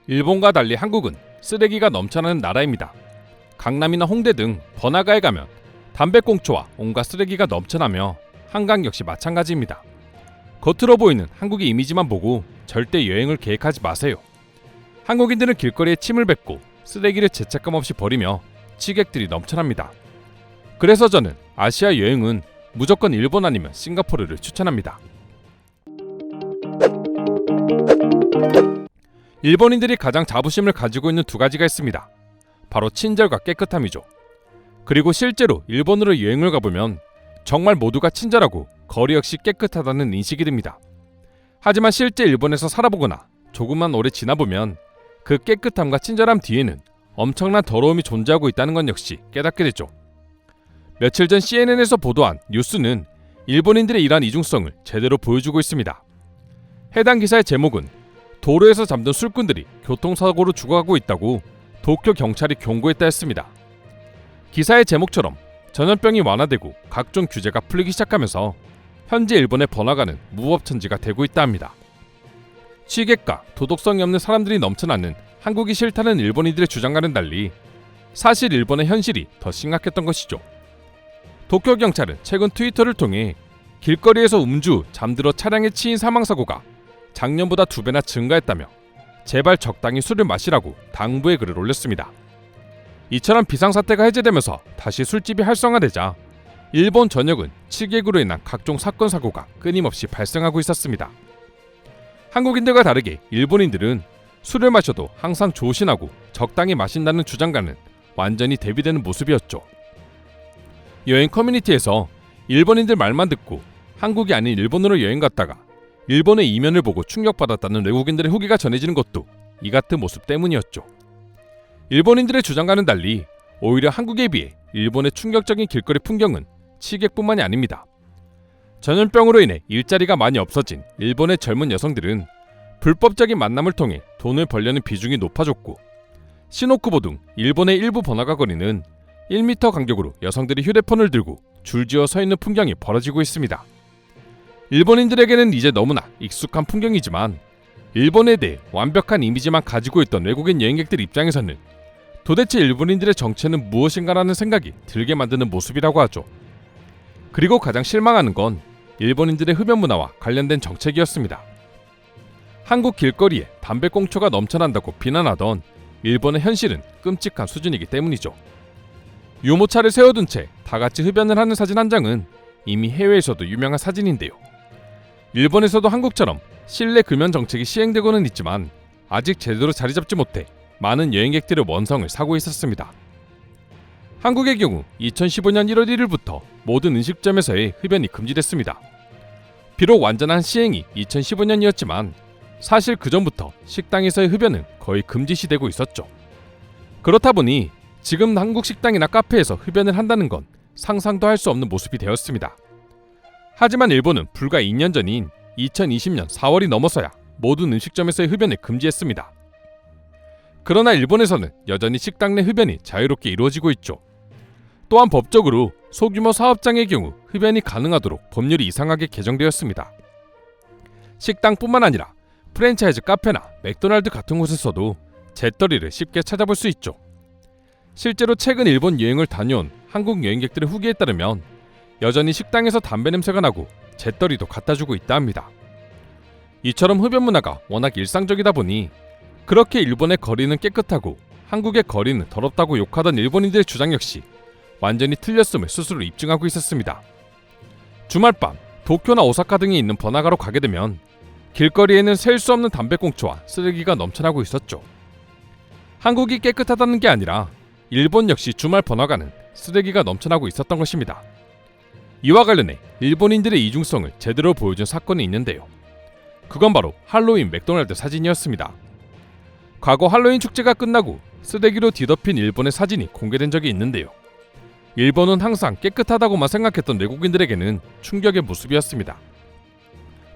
일본과 달리 한국은 쓰레기가 넘쳐나는 나라입니다. 강남이나 홍대 등 번화가에 가면 담배꽁초와 온갖 쓰레기가 넘쳐나며 한강 역시 마찬가지입니다. 겉으로 보이는 한국의 이미지만 보고 절대 여행을 계획하지 마세요. 한국인들은 길거리에 침을 뱉고 쓰레기를 죄책감 없이 버리며 취객들이 넘쳐납니다. 그래서 저는 아시아 여행은 무조건 일본 아니면 싱가포르를 추천합니다. 일본인들이 가장 자부심을 가지고 있는 두 가지가 있습니다. 바로 친절과 깨끗함이죠. 그리고 실제로 일본으로 여행을 가보면 정말 모두가 친절하고 거리 역시 깨끗하다는 인식이 듭니다. 하지만 실제 일본에서 살아보거나 조금만 오래 지나보면 그 깨끗함과 친절함 뒤에는 엄청난 더러움이 존재하고 있다는 건 역시 깨닫게 되죠. 며칠 전 CNN에서 보도한 뉴스는 일본인들의 이러한 이중성을 제대로 보여주고 있습니다. 해당 기사의 제목은 도로에서 잠든 술꾼들이 교통사고로 죽어가고 있다고 도쿄 경찰이 경고했다 했습니다. 기사의 제목처럼 전염병이 완화되고 각종 규제가 풀리기 시작하면서 현재 일본의 번화가는 무법천지가 되고 있다 합니다. 취객과 도덕성이 없는 사람들이 넘쳐나는 한국이 싫다는 일본인들의 주장과는 달리 사실 일본의 현실이 더 심각했던 것이죠. 도쿄 경찰은 최근 트위터를 통해 길거리에서 음주 후 잠들어 차량에 치인 사망사고가 작년보다 2배나 증가했다며 제발 적당히 술을 마시라고 당부의 글을 올렸습니다. 이처럼 비상사태가 해제되면서 다시 술집이 활성화되자 일본 전역은 취객으로 인한 각종 사건 사고가 끊임없이 발생하고 있었습니다. 한국인들과 다르게 일본인들은 술을 마셔도 항상 조신하고 적당히 마신다는 주장과는 완전히 대비되는 모습이었죠. 여행 커뮤니티에서 일본인들 말만 듣고 한국이 아닌 일본으로 여행 갔다가 일본의 이면을 보고 충격받았다는 외국인들의 후기가 전해지는 것도 이 같은 모습 때문이었죠. 일본인들의 주장과는 달리 오히려 한국에 비해 일본의 충격적인 길거리 풍경은 취객뿐만이 아닙니다. 전염병으로 인해 일자리가 많이 없어진 일본의 젊은 여성들은 불법적인 만남을 통해 돈을 벌려는 비중이 높아졌고 시노쿠보 등 일본의 일부 번화가 거리는 1m 간격으로 여성들이 휴대폰을 들고 줄지어 서 있는 풍경이 벌어지고 있습니다. 일본인들에게는 이제 너무나 익숙한 풍경이지만 일본에 대해 완벽한 이미지만 가지고 있던 외국인 여행객들 입장에서는 도대체 일본인들의 정체는 무엇인가라는 생각이 들게 만드는 모습이라고 하죠. 그리고 가장 실망하는 건 일본인들의 흡연 문화와 관련된 정책이었습니다. 한국 길거리에 담배꽁초가 넘쳐난다고 비난하던 일본의 현실은 끔찍한 수준이기 때문이죠. 유모차를 세워둔 채 다같이 흡연을 하는 사진 한 장은 이미 해외에서도 유명한 사진인데요. 일본에서도 한국처럼 실내 금연 정책이 시행되고는 있지만 아직 제대로 자리 잡지 못해 많은 여행객들의 원성을 사고 있었습니다. 한국의 경우 2015년 1월 1일부터 모든 음식점에서의 흡연이 금지됐습니다. 비록 완전한 시행이 2015년이었지만 사실 그 전부터 식당에서의 흡연은 거의 금지시되고 있었죠. 그렇다 보니 지금 한국 식당이나 카페에서 흡연을 한다는 건 상상도 할 수 없는 모습이 되었습니다. 하지만 일본은 불과 2년 전인 2020년 4월이 넘어서야 모든 음식점에서의 흡연을 금지했습니다. 그러나 일본에서는 여전히 식당 내 흡연이 자유롭게 이루어지고 있죠. 또한 법적으로 소규모 사업장의 경우 흡연이 가능하도록 법률이 이상하게 개정되었습니다. 식당뿐만 아니라 프랜차이즈 카페나 맥도날드 같은 곳에서도 재떨이를 쉽게 찾아볼 수 있죠. 실제로 최근 일본 여행을 다녀온 한국 여행객들의 후기에 따르면 여전히 식당에서 담배 냄새가 나고 재떨이도 갖다주고 있다 합니다. 이처럼 흡연 문화가 워낙 일상적이다 보니 그렇게 일본의 거리는 깨끗하고 한국의 거리는 더럽다고 욕하던 일본인들의 주장 역시 완전히 틀렸음을 스스로 입증하고 있었습니다. 주말 밤 도쿄나 오사카 등에 있는 번화가로 가게 되면 길거리에는 셀 수 없는 담배꽁초와 쓰레기가 넘쳐나고 있었죠. 한국이 깨끗하다는 게 아니라 일본 역시 주말 번화가는 쓰레기가 넘쳐나고 있었던 것입니다. 이와 관련해 일본인들의 이중성을 제대로 보여준 사건이 있는데요. 그건 바로 할로윈 맥도날드 사진이었습니다. 과거 할로윈 축제가 끝나고 쓰레기로 뒤덮인 일본의 사진이 공개된 적이 있는데요. 일본은 항상 깨끗하다고만 생각했던 외국인들에게는 충격의 모습이었습니다.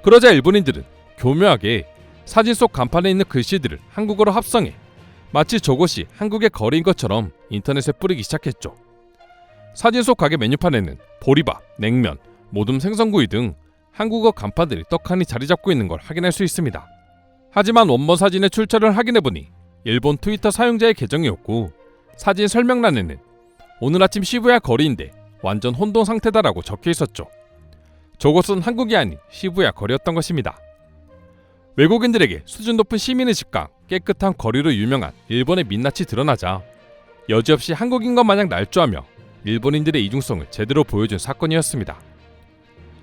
그러자 일본인들은 교묘하게 사진 속 간판에 있는 글씨들을 한국어로 합성해 마치 저곳이 한국의 거리인 것처럼 인터넷에 뿌리기 시작했죠. 사진 속 가게 메뉴판에는 보리밥, 냉면, 모둠 생선구이 등 한국어 간판들이 떡하니 자리 잡고 있는 걸 확인할 수 있습니다. 하지만 원본 사진의 출처를 확인해보니 일본 트위터 사용자의 계정이었고 사진 설명란에는 오늘 아침 시부야 거리인데 완전 혼돈 상태다라고 적혀있었죠. 저곳은 한국이 아닌 시부야 거리였던 것입니다. 외국인들에게 수준 높은 시민의 집과 깨끗한 거리로 유명한 일본의 민낯이 드러나자 여지없이 한국인 것 마냥 날조하며 일본인들의 이중성을 제대로 보여준 사건이었습니다.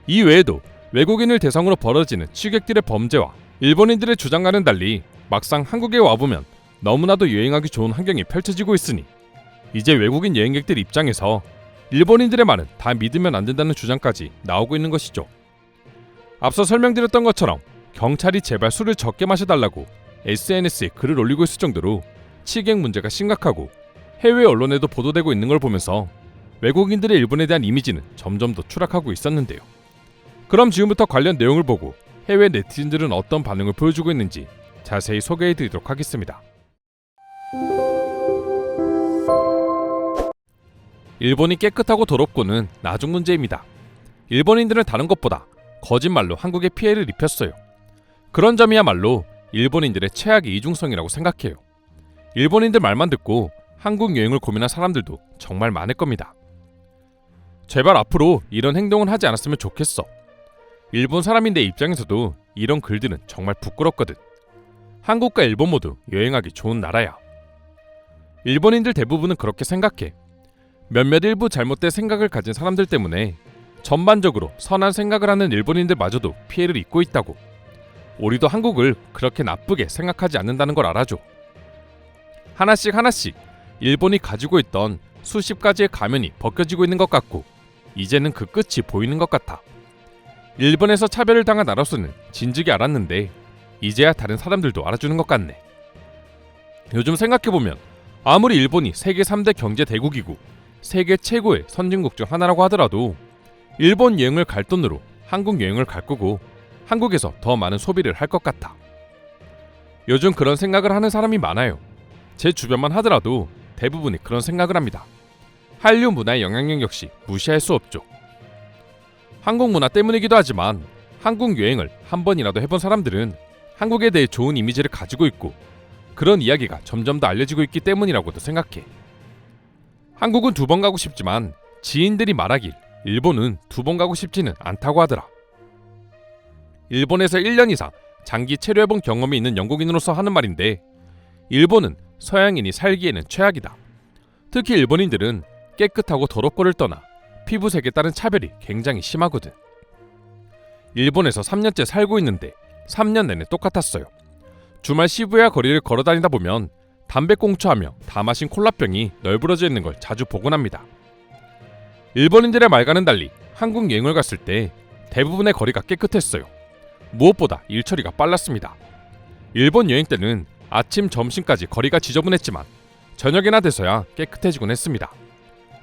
이 외에도 외국인을 대상으로 벌어지는 취객들의 범죄와 일본인들의 주장과는 달리 막상 한국에 와보면 너무나도 여행하기 좋은 환경이 펼쳐지고 있으니 이제 외국인 여행객들 입장에서 일본인들의 말은 다 믿으면 안 된다는 주장까지 나오고 있는 것이죠. 앞서 설명드렸던 것처럼 경찰이 제발 술을 적게 마셔달라고 SNS에 글을 올리고 있을 정도로 취객 문제가 심각하고 해외 언론에도 보도되고 있는 걸 보면서 외국인들의 일본에 대한 이미지는 점점 더 추락하고 있었는데요. 그럼 지금부터 관련 내용을 보고 해외 네티즌들은 어떤 반응을 보여주고 있는지 자세히 소개해드리도록 하겠습니다. 일본이 깨끗하고 더럽고는 나중 문제입니다. 일본인들은 다른 것보다 거짓말로 한국에 피해를 입혔어요. 그런 점이야말로 일본인들의 최악의 이중성이라고 생각해요. 일본인들 말만 듣고 한국 여행을 고민한 사람들도 정말 많을 겁니다. 제발 앞으로 이런 행동은 하지 않았으면 좋겠어. 일본 사람인 내 입장에서도 이런 글들은 정말 부끄럽거든. 한국과 일본 모두 여행하기 좋은 나라야. 일본인들 대부분은 그렇게 생각해. 몇몇 일부 잘못된 생각을 가진 사람들 때문에 전반적으로 선한 생각을 하는 일본인들마저도 피해를 입고 있다고. 우리도 한국을 그렇게 나쁘게 생각하지 않는다는 걸 알아줘. 하나씩 일본이 가지고 있던 수십 가지의 가면이 벗겨지고 있는 것 같고 이제는 그 끝이 보이는 것 같아. 일본에서 차별을 당한 나로서는 진즉에 알았는데 이제야 다른 사람들도 알아주는 것 같네. 요즘 생각해보면 아무리 일본이 세계 3대 경제 대국이고 세계 최고의 선진국 중 하나라고 하더라도 일본 여행을 갈 돈으로 한국 여행을 갈 거고 한국에서 더 많은 소비를 할 것 같아. 요즘 그런 생각을 하는 사람이 많아요. 제 주변만 하더라도 대부분이 그런 생각을 합니다. 한류 문화의 영향력 역시 무시할 수 없죠. 한국 문화 때문이기도 하지만 한국 여행을 한 번이라도 해본 사람들은 한국에 대해 좋은 이미지를 가지고 있고 그런 이야기가 점점 더 알려지고 있기 때문이라고도 생각해. 한국은 2번 가고 싶지만 지인들이 말하길 일본은 2번 가고 싶지는 않다고 하더라. 일본에서 1년 이상 장기 체류해본 경험이 있는 영국인으로서 하는 말인데 일본은 서양인이 살기에는 최악이다. 특히 일본인들은 깨끗하고 더럽고를 떠나 피부색에 따른 차별이 굉장히 심하거든. 일본에서 3년째 살고 있는데 3년 내내 똑같았어요. 주말 시부야 거리를 걸어다니다 보면 담배 꽁초하며 다 마신 콜라병이 널브러져 있는 걸 자주 보곤 합니다. 일본인들의 말과는 달리 한국 여행을 갔을 때 대부분의 거리가 깨끗했어요. 무엇보다 일처리가 빨랐습니다. 일본 여행 때는 아침, 점심까지 거리가 지저분했지만 저녁이나 돼서야 깨끗해지곤 했습니다.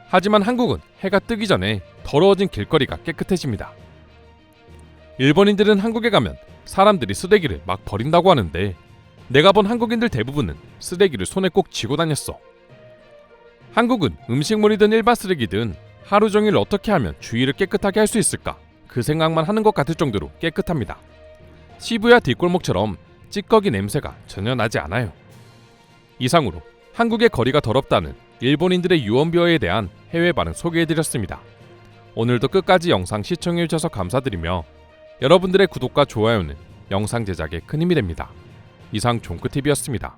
하지만 한국은 해가 뜨기 전에 더러워진 길거리가 깨끗해집니다. 일본인들은 한국에 가면 사람들이 쓰레기를 막 버린다고 하는데 내가 본 한국인들 대부분은 쓰레기를 손에 꼭 쥐고 다녔어. 한국은 음식물이든 일반 쓰레기든 하루 종일 어떻게 하면 주위를 깨끗하게 할 수 있을까 그 생각만 하는 것 같을 정도로 깨끗합니다. 시부야 뒷골목처럼 찌꺼기 냄새가 전혀 나지 않아요. 이상으로 한국의 거리가 더럽다는 일본인들의 유언비어에 대한 해외 반응 소개해드렸습니다. 오늘도 끝까지 영상 시청해주셔서 감사드리며 여러분들의 구독과 좋아요는 영상 제작에 큰 힘이 됩니다. 이상 종크TV였습니다.